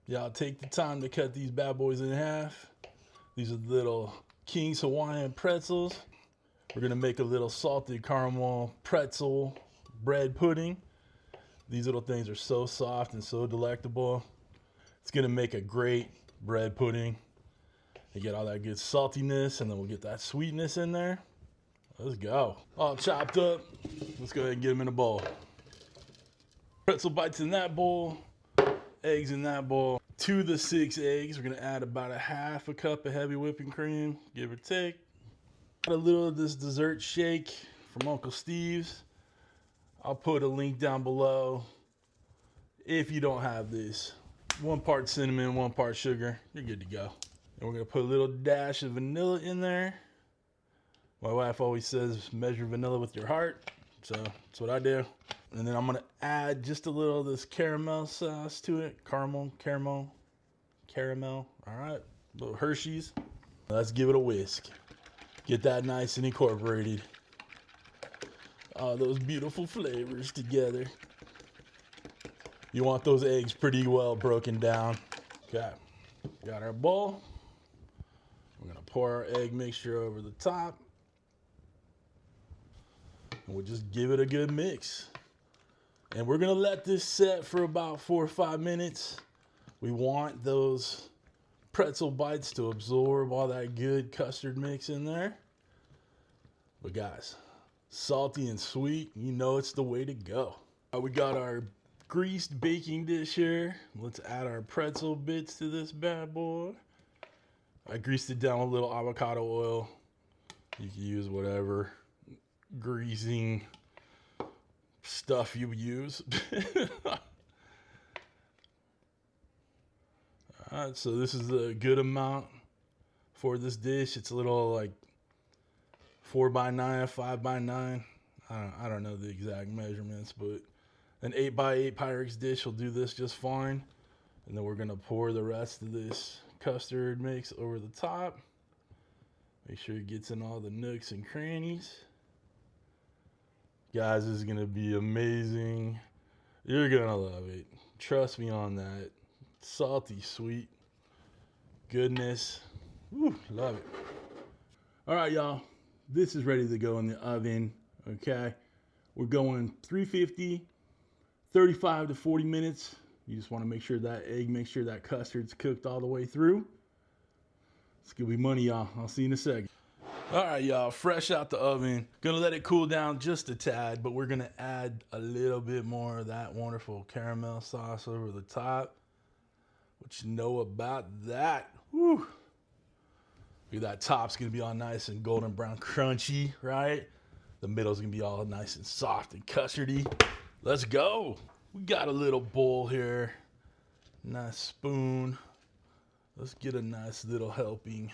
Y'all take the time to cut these bad boys in half. These are the little King's Hawaiian pretzels. We're gonna make a little salted caramel pretzel bread pudding. These little things are so soft and so delectable. It's gonna make a great bread pudding. You get all that good saltiness, and then we'll get that sweetness in there. Let's go. All chopped up. Let's go ahead and get them in a bowl. Pretzel bites in that bowl. Eggs in that bowl. To the 6 eggs, we're gonna add about a half a cup of heavy whipping cream, give or take. Add a little of this dessert shake from Uncle Steve's. I'll put a link down below. If you don't have this, 1 part cinnamon, 1 part sugar, you're good to go. And we're gonna put a little dash of vanilla in there. My wife always says measure vanilla with your heart, so that's what I do. And then I'm gonna add just a little of this caramel sauce to it. Caramel. All right, a little Hershey's. Let's give it a whisk. Get that nice and incorporated. All those beautiful flavors together. You want those eggs pretty well broken down. Okay, got our bowl. We're gonna pour our egg mixture over the top. And we'll just give it a good mix. And we're gonna let this set for about 4 or 5 minutes. We want those pretzel bites to absorb all that good custard mix in there. But guys, salty and sweet, you know it's the way to go. We got our greased baking dish here. Let's add our pretzel bits to this bad boy. I greased it down with a little avocado oil. You can use whatever greasing stuff you use. All right, so this is a good amount for this dish. It's a little like 4x9, 5x9. I don't know the exact measurements, but an 8x8 Pyrex dish will do this just fine. And then we're gonna pour the rest of this custard mix over the top. Make sure it gets in all the nooks and crannies. Guys, this is gonna be amazing. You're gonna love it. Trust me on that. Salty, sweet goodness. Woo, love it. All right, y'all. This is ready to go in the oven, okay? We're going 350, 35 to 40 minutes. You just wanna make sure that egg, make sure that custard's cooked all the way through. It's gonna be money, y'all. I'll see you in a second. All right, y'all, fresh out the oven. Gonna let it cool down just a tad, but we're gonna add a little bit more of that wonderful caramel sauce over the top. What you know about that? Woo. Look, that top's gonna be all nice and golden brown crunchy, right? The middle's gonna be all nice and soft and custardy. Let's go. We got a little bowl here. Nice spoon. Let's get a nice little helping.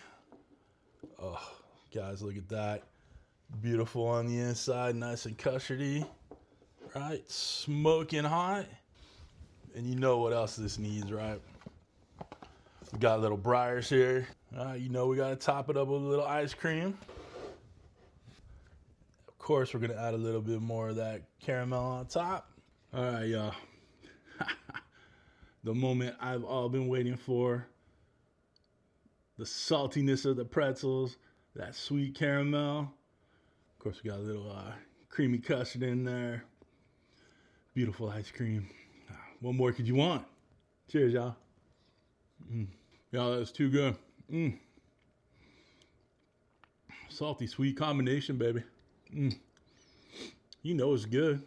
Oh. Guys, look at that. Beautiful on the inside, nice and custardy. Right, smoking hot. And you know what else this needs, right? We got little briars here. You know we gotta top it up with a little ice cream. Of course, we're gonna add a little bit more of that caramel on top. All right, y'all. The moment I've all been waiting for. The saltiness of the pretzels. That sweet caramel. Of course, we got a little creamy custard in there. Beautiful ice cream. What more could you want? Cheers, y'all. Y'all, that's too good. Salty, sweet combination, baby. You know it's good.